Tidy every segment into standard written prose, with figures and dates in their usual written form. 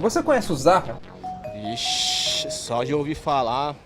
Você conhece o Zarra? Ixi, só de ouvir falar,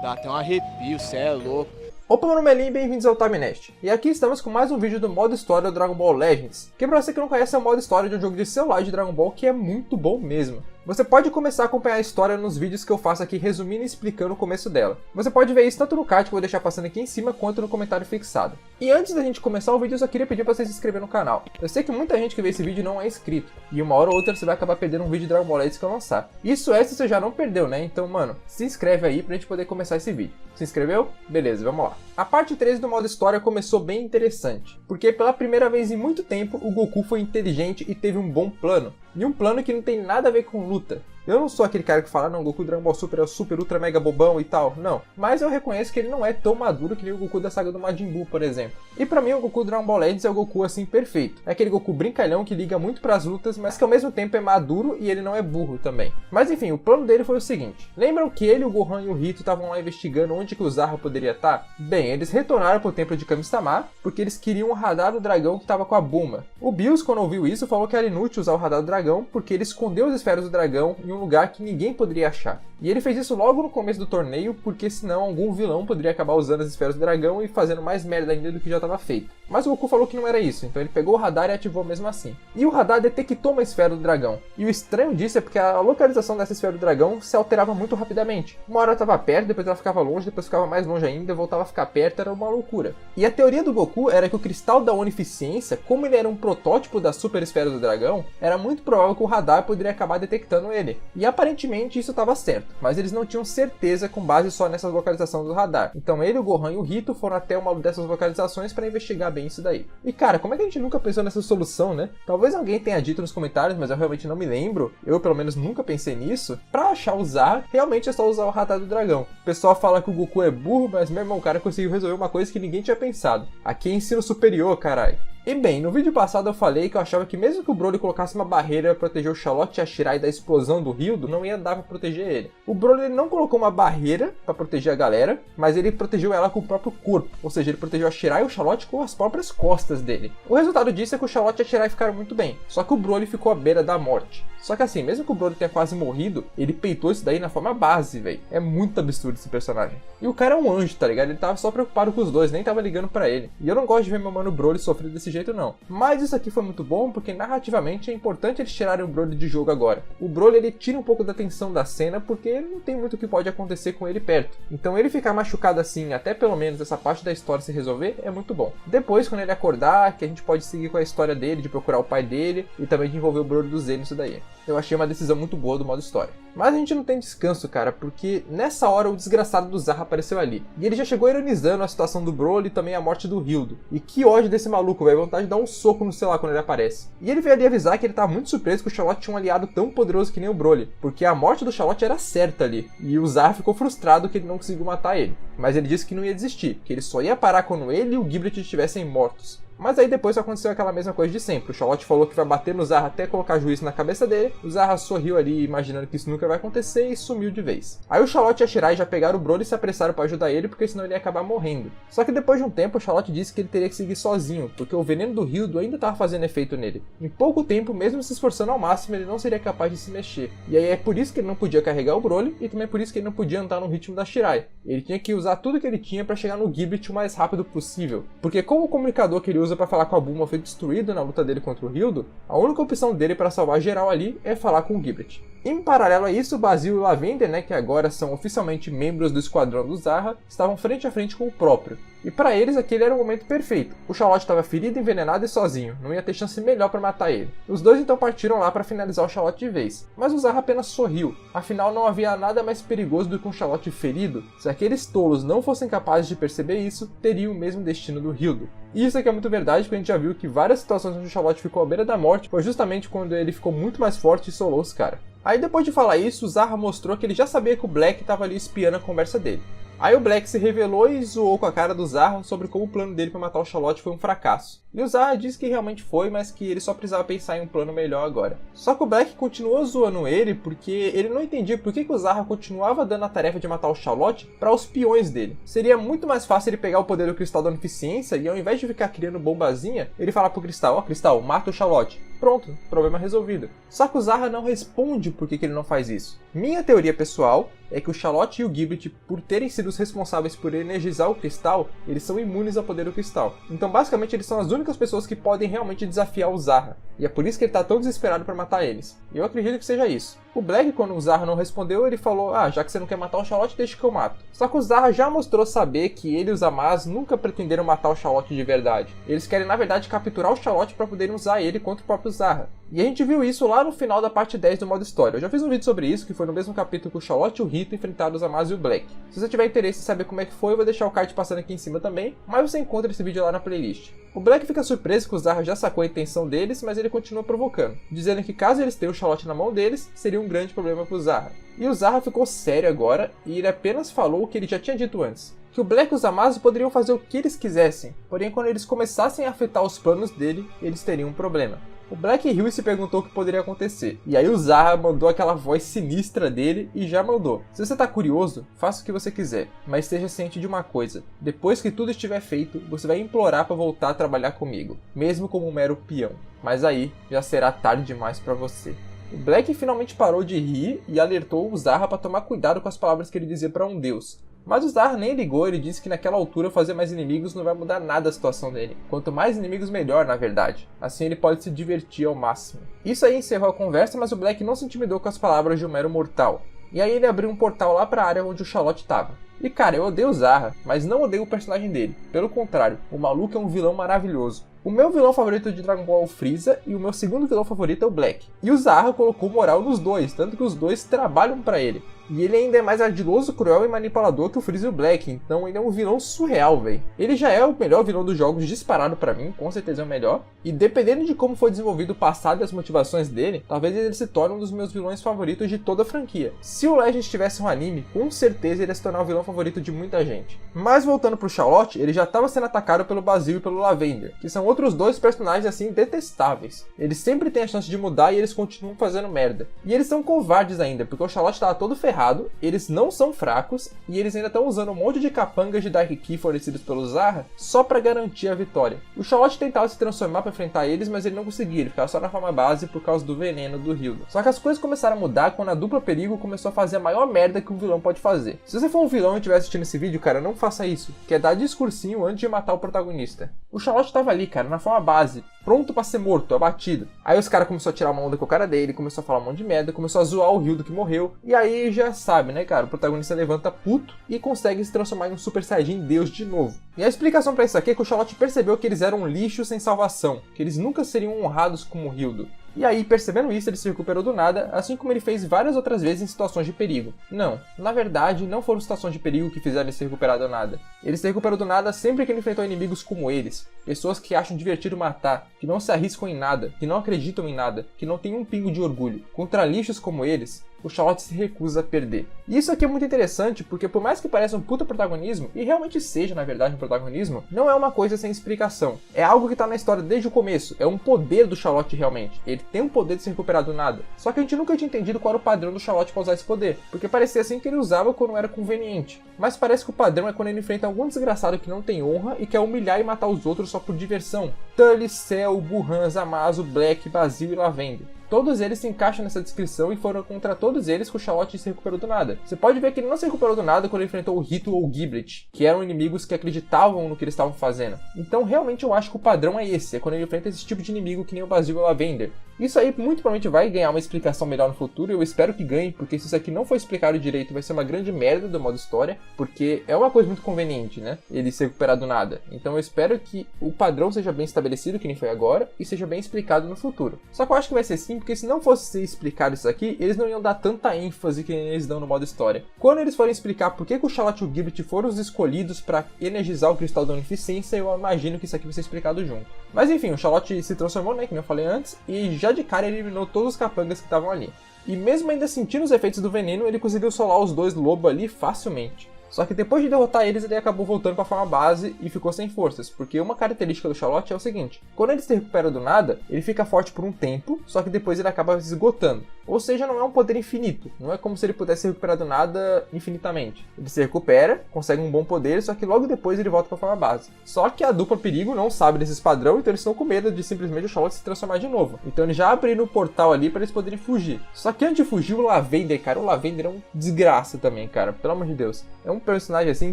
dá até um arrepio, cê é louco. Opa, meu nome é Lin e bem-vindos ao Timenest. E aqui estamos com mais um vídeo do modo história do Dragon Ball Legends, que pra você que não conhece é o modo história de um jogo de celular de Dragon Ball que é muito bom mesmo. Você pode começar a acompanhar a história nos vídeos que eu faço aqui resumindo e explicando o começo dela. Você pode ver isso tanto no card que eu vou deixar passando aqui em cima, quanto no comentário fixado. E antes da gente começar o vídeo, eu só queria pedir pra você se inscrever no canal. Eu sei que muita gente que vê esse vídeo não é inscrito, e uma hora ou outra você vai acabar perdendo um vídeo de Dragon Ball Legends que eu lançar. Isso é se você já não perdeu, né? Então, mano, se inscreve aí pra gente poder começar esse vídeo. Se inscreveu? Beleza, vamos lá. A parte 3 do modo história começou bem interessante, porque pela primeira vez em muito tempo, o Goku foi inteligente e teve um bom plano. E um plano que não tem nada a ver com luta. Eu não sou aquele cara que fala, não, Goku Dragon Ball Super é o super ultra mega bobão e tal, não. Mas eu reconheço que ele não é tão maduro que nem o Goku da saga do Majin Buu, por exemplo. E pra mim o Goku Dragon Ball Legends é o Goku assim perfeito. É aquele Goku brincalhão que liga muito pras lutas, mas que ao mesmo tempo é maduro e ele não é burro também. Mas enfim, o plano dele foi o seguinte. Lembram que ele, o Gohan e o Rito estavam lá investigando onde que o Zarra poderia estar? Bem, eles retornaram pro templo de Kami-sama porque eles queriam o radar do dragão que estava com a Bulma. O Bills, quando ouviu isso, falou que era inútil usar o radar do dragão porque ele escondeu as esferas do dragão em um lugar que ninguém poderia achar. E ele fez isso logo no começo do torneio, porque senão algum vilão poderia acabar usando as esferas do dragão e fazendo mais merda ainda do que já estava feito. Mas o Goku falou que não era isso, então ele pegou o radar e ativou mesmo assim. E o radar detectou uma esfera do dragão. E o estranho disso é porque a localização dessa esfera do dragão se alterava muito rapidamente. Uma hora ela estava perto, depois ela ficava longe, depois ficava mais longe ainda, voltava a ficar perto, era uma loucura. E a teoria do Goku era que o cristal da Onificência, como ele era um protótipo da super esfera do dragão, era muito provável que o radar poderia acabar detectando ele. E aparentemente isso estava certo, mas eles não tinham certeza com base só nessa localização do radar. Então ele, o Gohan e o Rito foram até uma dessas localizações para investigar bem isso daí. E cara, como é que a gente nunca pensou nessa solução, né? Talvez alguém tenha dito nos comentários, mas eu realmente não me lembro. Eu pelo menos nunca pensei nisso. Pra achar o Zarra, realmente é só usar o radar do dragão. O pessoal fala que o Goku é burro, mas meu irmão, o cara conseguiu resolver uma coisa que ninguém tinha pensado. Aqui é ensino superior, carai. E bem, no vídeo passado eu falei que eu achava que mesmo que o Broly colocasse uma barreira para proteger o Charlotte e a Shirai da explosão do Hildo, não ia dar para proteger ele. O Broly ele não colocou uma barreira para proteger a galera, mas ele protegeu ela com o próprio corpo. Ou seja, ele protegeu a Shirai e o Charlotte com as próprias costas dele. O resultado disso é que o Charlotte e a Shirai ficaram muito bem, só que o Broly ficou à beira da morte. Só que assim, mesmo que o Broly tenha quase morrido, ele peitou isso daí na forma base, velho. É muito absurdo esse personagem. E o cara é um anjo, tá ligado? Ele tava só preocupado com os dois, nem tava ligando pra ele. E eu não gosto de ver meu mano Broly sofrer desse jeito, não. Mas isso aqui foi muito bom, porque narrativamente é importante eles tirarem o Broly de jogo agora. O Broly, ele tira um pouco da tensão da cena, porque não tem muito o que pode acontecer com ele perto. Então ele ficar machucado assim, até pelo menos essa parte da história se resolver, é muito bom. Depois, quando ele acordar, que a gente pode seguir com a história dele, de procurar o pai dele, e também de envolver o Broly do Z nisso daí. Eu achei uma decisão muito boa do modo história. Mas a gente não tem descanso, cara, porque nessa hora o desgraçado do Zarra apareceu ali. E ele já chegou ironizando a situação do Broly e também a morte do Hildo. E que ódio desse maluco, velho, vontade de dar um soco no celular quando ele aparece. E ele veio ali avisar que ele tava muito surpreso que o Charlotte tinha um aliado tão poderoso que nem o Broly, porque a morte do Charlotte era certa ali. E o Zarra ficou frustrado que ele não conseguiu matar ele. Mas ele disse que não ia desistir, que ele só ia parar quando ele e o Giblet estivessem mortos. Mas aí depois aconteceu aquela mesma coisa de sempre. O Charlotte falou que vai bater no Zarra até colocar juízo na cabeça dele. O Zarra sorriu ali, imaginando que isso nunca vai acontecer, e sumiu de vez. Aí o Charlotte e a Shirai já pegaram o Broly e se apressaram para ajudar ele, porque senão ele ia acabar morrendo. Só que depois de um tempo, o Charlotte disse que ele teria que seguir sozinho, porque o veneno do Hildo ainda estava fazendo efeito nele. Em pouco tempo, mesmo se esforçando ao máximo, ele não seria capaz de se mexer. E aí é por isso que ele não podia carregar o Broly, e também por isso que ele não podia andar no ritmo da Shirai. Ele tinha que usar tudo que ele tinha para chegar no Giblet o mais rápido possível. Porque como o comunicador que ele usa para falar com a Bulma foi destruído na luta dele contra o Hildo, a única opção dele para salvar geral ali é falar com o Giblet. Em paralelo a isso, o Basil e o Lavender, né, que agora são oficialmente membros do esquadrão do Zarra, estavam frente a frente com o próprio. E para eles aquele era o momento perfeito. O Charlotte estava ferido, envenenado e sozinho, não ia ter chance melhor para matar ele. Os dois então partiram lá para finalizar o Charlotte de vez. Mas o Zarra apenas sorriu, afinal não havia nada mais perigoso do que um Charlotte ferido. Se aqueles tolos não fossem capazes de perceber isso, teriam o mesmo destino do Hildo. E isso aqui é muito verdade, porque a gente já viu que várias situações onde o Charlotte ficou à beira da morte foi justamente quando ele ficou muito mais forte e solou os caras. Aí depois de falar isso, o Zarra mostrou que ele já sabia que o Black estava ali espiando a conversa dele. Aí o Black se revelou e zoou com a cara do Zarra sobre como o plano dele para matar o Charlotte foi um fracasso. E o Zarra disse que realmente foi, mas que ele só precisava pensar em um plano melhor agora. Só que o Black continuou zoando ele porque ele não entendia por que o Zarra continuava dando a tarefa de matar o Charlotte para os peões dele. Seria muito mais fácil ele pegar o poder do Cristal da Onificência e ao invés de ficar criando bombazinha, ele falar pro Cristal, ó Cristal, mata o Charlotte. Pronto, problema resolvido. Só que o Zarra não responde por que ele não faz isso. Minha teoria pessoal é que o Charlotte e o Giblet, por terem sido os responsáveis por energizar o cristal, eles são imunes ao poder do cristal. Então basicamente eles são as únicas pessoas que podem realmente desafiar o Zarra. E é por isso que ele tá tão desesperado para matar eles. E eu acredito que seja isso. O Black, quando o Zarra não respondeu, ele falou: já que você não quer matar o Charlotte, deixa que eu mato. Só que o Zarra já mostrou saber que ele e os Amaz nunca pretenderam matar o Charlotte de verdade. Eles querem na verdade capturar o Charlotte para poderem usar ele contra o próprio Zarra. E a gente viu isso lá no final da parte 10 do modo história. Eu já fiz um vídeo sobre isso, que foi no mesmo capítulo que o Charlotte e o Rito enfrentaram os Amaz e o Black. Se você tiver interesse em saber como é que foi, eu vou deixar o card passando aqui em cima também, mas você encontra esse vídeo lá na playlist. O Black fica surpreso que o Zarra já sacou a intenção deles, mas ele continua provocando, dizendo que caso eles tenham o Charlotte na mão deles, seria um grande problema para o Zarra. E o Zarra ficou sério agora, e ele apenas falou o que ele já tinha dito antes, que o Black e os Amaz poderiam fazer o que eles quisessem, porém quando eles começassem a afetar os planos dele, eles teriam um problema. O Black riu e se perguntou o que poderia acontecer. E aí o Zarra mandou aquela voz sinistra dele e já mandou: se você tá curioso, faça o que você quiser, mas esteja ciente de uma coisa: depois que tudo estiver feito, você vai implorar para voltar a trabalhar comigo, mesmo como um mero peão. Mas aí já será tarde demais para você. O Black finalmente parou de rir e alertou o Zarra para tomar cuidado com as palavras que ele dizia para um deus. Mas o Zarra nem ligou, ele disse que naquela altura fazer mais inimigos não vai mudar nada a situação dele. Quanto mais inimigos melhor, na verdade. Assim ele pode se divertir ao máximo. Isso aí encerrou a conversa, mas o Black não se intimidou com as palavras de um mero mortal. E aí ele abriu um portal lá para a área onde o Charlotte estava. E cara, eu odeio o Zarra, mas não odeio o personagem dele. Pelo contrário, o maluco é um vilão maravilhoso. O meu vilão favorito de Dragon Ball é o Frieza, e o meu segundo vilão favorito é o Black. E o Zarra colocou moral nos dois, tanto que os dois trabalham para ele. E ele ainda é mais ardiloso, cruel e manipulador que o Freeza e o Black, então ele é um vilão surreal, velho. Ele já é o melhor vilão dos jogos disparado pra mim, com certeza é o melhor. E dependendo de como foi desenvolvido o passado e as motivações dele, talvez ele se torne um dos meus vilões favoritos de toda a franquia. Se o Legend tivesse um anime, com certeza ele ia se tornar o vilão favorito de muita gente. Mas voltando pro Charlotte, ele já estava sendo atacado pelo Basil e pelo Lavender, que são outros dois personagens assim detestáveis. Eles sempre têm a chance de mudar e eles continuam fazendo merda. E eles são covardes ainda, porque o Charlotte tava todo ferrado. Eles não são fracos e eles ainda estão usando um monte de capangas de Dark Ki fornecidos pelo Zarra só para garantir a vitória. O Charlotte tentava se transformar para enfrentar eles, mas ele não conseguia, ele ficava só na forma base por causa do veneno do Hildo. Só que as coisas começaram a mudar quando a dupla perigo começou a fazer a maior merda que um vilão pode fazer. Se você for um vilão e estiver assistindo esse vídeo, cara, não faça isso, que é dar discursinho antes de matar o protagonista. O Charlotte tava ali, cara, na forma base, pronto pra ser morto, abatido. Aí os caras começaram a tirar uma onda com o cara dele, começou a falar um monte de merda, começou a zoar o Hildo que morreu. E aí já sabe, né, cara, o protagonista levanta puto e consegue se transformar em um Super Saiyajin Deus de novo. E a explicação pra isso aqui é que o Charlotte percebeu que eles eram um lixo sem salvação, que eles nunca seriam honrados como o Hildo. E aí, percebendo isso, ele se recuperou do nada, assim como ele fez várias outras vezes em situações de perigo. Não, na verdade, não foram situações de perigo que fizeram ele se recuperar do nada. Ele se recuperou do nada sempre que ele enfrentou inimigos como eles. Pessoas que acham divertido matar, que não se arriscam em nada, que não acreditam em nada, que não têm um pingo de orgulho. Contra lixos como eles, o Charlotte se recusa a perder. E isso aqui é muito interessante porque por mais que pareça um puta protagonismo, e realmente seja na verdade um protagonismo, não é uma coisa sem explicação. É algo que tá na história desde o começo, é um poder do Charlotte realmente. Ele tem um poder de se recuperar do nada. Só que a gente nunca tinha entendido qual era o padrão do Charlotte pra usar esse poder, porque parecia assim que ele usava quando era conveniente. Mas parece que o padrão é quando ele enfrenta algum desgraçado que não tem honra e quer humilhar e matar os outros só por diversão. Tully, Cell, Burhan, Zamasu, Black, Basil e Lavender. Todos eles se encaixam nessa descrição e foram contra todos eles que o Charlotte se recuperou do nada. Você pode ver que ele não se recuperou do nada quando ele enfrentou o Rito ou o Giblet, que eram inimigos que acreditavam no que eles estavam fazendo. Então realmente eu acho que o padrão é esse, é quando ele enfrenta esse tipo de inimigo que nem o Basil ou o Lavender. Isso aí muito provavelmente vai ganhar uma explicação melhor no futuro, eu espero que ganhe, porque se isso aqui não for explicado direito vai ser uma grande merda do modo história, porque é uma coisa muito conveniente, né? Ele se recuperar do nada. Então eu espero que o padrão seja bem estabelecido, que nem foi agora, e seja bem explicado no futuro. Só que eu acho que vai ser sim, porque se não fosse ser explicado isso aqui, eles não iam dar tanta ênfase que eles dão no modo história. Quando eles forem explicar por que o Charlotte e o Giblet foram os escolhidos para energizar o Cristal da Onificência, eu imagino que isso aqui vai ser explicado junto. Mas enfim, o Charlotte se transformou, né, como eu falei antes, e já de cara ele eliminou todos os capangas que estavam ali. E mesmo ainda sentindo os efeitos do veneno, ele conseguiu solar os dois lobos ali facilmente. Só que depois de derrotar eles, ele acabou voltando para a forma base e ficou sem forças, porque uma característica do Charlotte é o seguinte: quando ele se recupera do nada, ele fica forte por um tempo, só que depois ele acaba se esgotando. Ou seja, não é um poder infinito, não é como se ele pudesse recuperar do nada infinitamente. Ele se recupera, consegue um bom poder, só que logo depois ele volta para a forma base. Só que a dupla Perigo não sabe desses padrão, então eles estão com medo de simplesmente o Charlotte se transformar de novo. Então eles já abriram o portal ali para eles poderem fugir. Só que antes de fugir, o Lavender, cara, o Lavender é um desgraça também, cara, pelo amor de Deus. É um personagem assim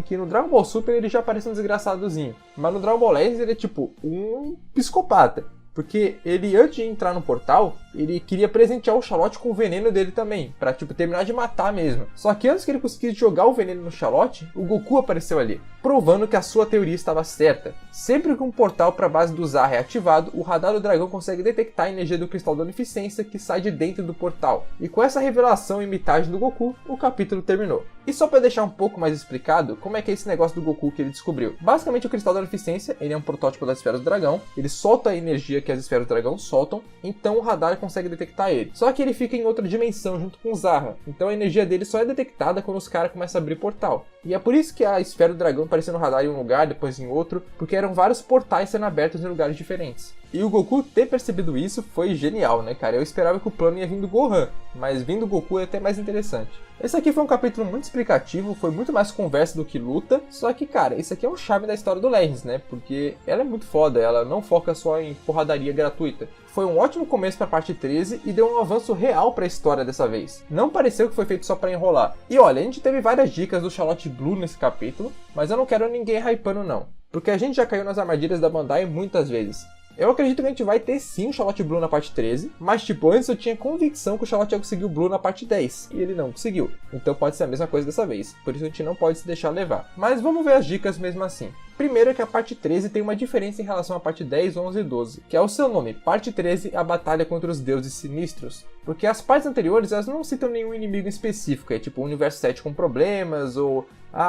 que no Dragon Ball Super ele já parece um desgraçadozinho, mas no Dragon Ball Legends ele é tipo um psicopata. Porque ele, antes de entrar no portal, ele queria presentear o Charlotte com o veneno dele também, pra, tipo, terminar de matar mesmo. Só que antes que ele conseguisse jogar o veneno no Charlotte, o Goku apareceu ali, provando que a sua teoria estava certa. Sempre que um portal para a base do Zarra é ativado, o radar do dragão consegue detectar a energia do cristal da Onisciência que sai de dentro do portal. E com essa revelação e mitagem do Goku, o capítulo terminou. E só para deixar um pouco mais explicado, como é que é esse negócio do Goku que ele descobriu? Basicamente, o cristal da Onisciência, ele é um protótipo das esferas do dragão, ele solta a energia que as esferas do dragão soltam, então o radar consegue detectar ele. Só que ele fica em outra dimensão junto com o Zarra, então a energia dele só é detectada quando os caras começam a abrir portal. E é por isso que a esfera do dragão apareceu no radar em um lugar, depois em outro, porque eram vários portais sendo abertos em lugares diferentes. E o Goku ter percebido isso foi genial, né, cara? Eu esperava que o plano ia vir do Gohan, mas vindo do Goku é até mais interessante. Esse aqui foi um capítulo muito explicativo, foi muito mais conversa do que luta, só que, cara, esse aqui é um charme da história do Legends, né? Porque ela é muito foda, ela não foca só em porradaria gratuita. Foi um ótimo começo para a parte 13 e deu um avanço real para a história dessa vez. Não pareceu que foi feito só para enrolar. E olha, a gente teve várias dicas do Charlotte Blue nesse capítulo, mas eu não quero ninguém hypando não, porque a gente já caiu nas armadilhas da Bandai muitas vezes. Eu acredito que a gente vai ter sim o Charlotte Blue na parte 13, mas tipo, antes eu tinha convicção que o Charlotte ia conseguir o Blue na parte 10, e ele não conseguiu. Então pode ser a mesma coisa dessa vez, por isso a gente não pode se deixar levar. Mas vamos ver as dicas mesmo assim. Primeiro é que a parte 13 tem uma diferença em relação à parte 10, 11 e 12, que é o seu nome, parte 13, a batalha contra os deuses sinistros. Porque as partes anteriores, elas não citam nenhum inimigo específico, é tipo o universo 7 com problemas, ou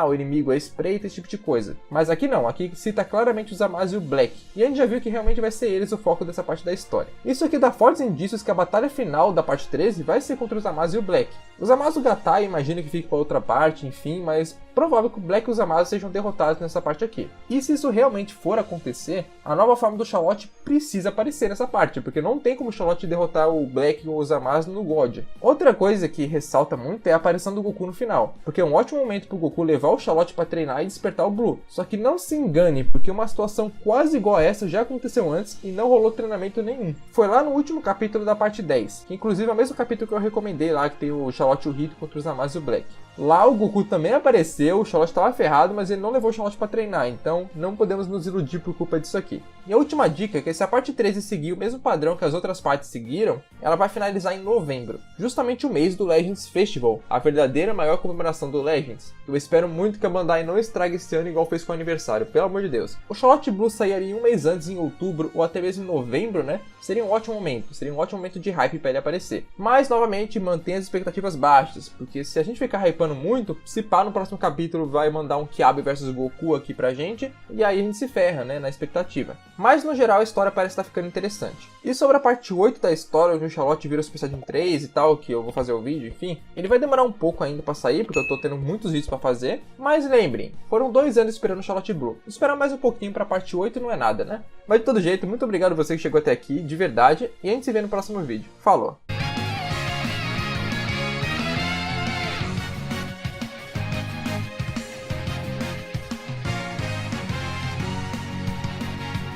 o inimigo é espreita, esse tipo de coisa. Mas aqui não, aqui cita claramente os Zamasu e o Black, e a gente já viu que realmente vai ser eles o foco dessa parte da história. Isso aqui dá fortes indícios que a batalha final da parte 13 vai ser contra os Zamasu e o Black. Os Zamasu Gatai, imagino que fique para outra parte, enfim, mas provável que o Black e os Zamasu sejam derrotados nessa parte aqui. E se isso realmente for acontecer, a nova forma do Charlotte precisa aparecer nessa parte, porque não tem como o Charlotte derrotar o Black ou os Zamasu no God. Outra coisa que ressalta muito é a aparição do Goku no final, porque é um ótimo momento para o Goku levar o Charlotte para treinar e despertar o Blue. Só que não se engane, porque uma situação quase igual a essa já aconteceu antes e não rolou treinamento nenhum. Foi lá no último capítulo da parte 10, que inclusive é o mesmo capítulo que eu recomendei lá, que tem o Charlotte e o Hito contra os Zamasu e o Black. Lá o Goku também apareceu, o Charlotte estava ferrado, mas ele não levou o Charlotte para treinar, então não podemos nos iludir por culpa disso aqui. E a última dica é que se a parte 13 seguir o mesmo padrão que as outras partes seguiram, ela vai finalizar em novembro, justamente o mês do Legends Festival, a verdadeira maior comemoração do Legends. Eu espero muito que a Bandai não estrague esse ano igual fez com o aniversário, pelo amor de Deus. O Charlotte Blue sairia um mês antes, em outubro, ou até mesmo em novembro, né? Seria um ótimo momento de hype para ele aparecer. Mas, novamente, mantenha as expectativas baixas, porque se a gente ficar hypando muito, se pá, no próximo capítulo vai mandar um Kiabe versus Goku aqui pra gente, e aí a gente se ferra, né, na expectativa. Mas, no geral, a história parece estar ficando interessante. E sobre a parte 8 da história, onde o Charlotte vira o Super Saiyajin 3 e tal, que eu vou fazer o vídeo, enfim, ele vai demorar um pouco ainda pra sair, porque eu tô tendo muitos vídeos pra fazer, mas lembrem, foram 2 anos esperando o Charlotte Blue. Esperar mais um pouquinho pra parte 8 não é nada, né? Mas de todo jeito, muito obrigado a você que chegou até aqui, de verdade, e a gente se vê no próximo vídeo. Falou!